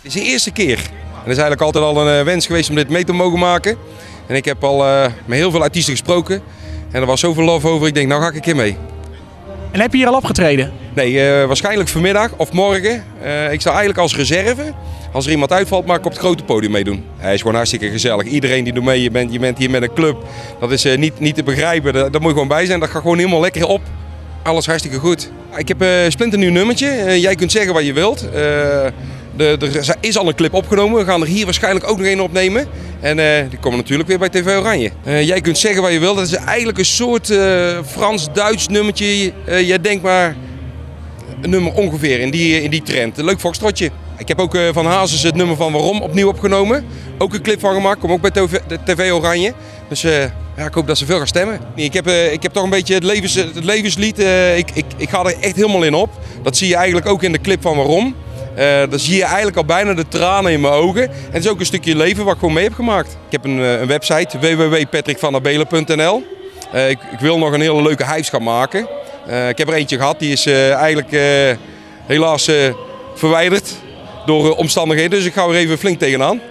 Het is de eerste keer. En het is eigenlijk altijd al een wens geweest om dit mee te mogen maken. En ik heb al met heel veel artiesten gesproken. En er was zoveel love over, ik denk nou ga ik een keer mee. En heb je hier al opgetreden? Nee, waarschijnlijk vanmiddag of morgen. Ik sta eigenlijk als reserve. Als er iemand uitvalt, mag ik op het grote podium meedoen. Hij is gewoon hartstikke gezellig. Iedereen die doet mee, je bent hier met een club. Dat is niet te begrijpen, daar moet je gewoon bij zijn. Dat gaat gewoon helemaal lekker op. Alles hartstikke goed. Ik heb een splinternieuw nummertje. Jij kunt zeggen wat je wilt. Er is al een clip opgenomen. We gaan er hier waarschijnlijk ook nog een opnemen. En die komen natuurlijk weer bij TV Oranje. Jij kunt zeggen wat je wilt. Dat is eigenlijk een soort Frans-Duits nummertje. Jij denkt maar een nummer ongeveer in die trend. Een leuk foxtrotje. Ik heb ook van Hazes het nummer van Waarom opnieuw opgenomen. Ook een clip van gemaakt. Kom ook bij TV Oranje. Dus ja, ik hoop dat ze veel gaan stemmen. Ik heb toch een beetje het levenslied. Ik ga er echt helemaal in op. Dat zie je eigenlijk ook in de clip van Waarom. Dan zie je eigenlijk al bijna de tranen in mijn ogen. En het is ook een stukje leven wat ik gewoon mee heb gemaakt. Ik heb een website, www.patrickvanabelen.nl. Ik wil nog een hele leuke hypes gaan maken. Ik heb er eentje gehad, die is eigenlijk helaas verwijderd door omstandigheden. Dus ik ga er even flink tegenaan.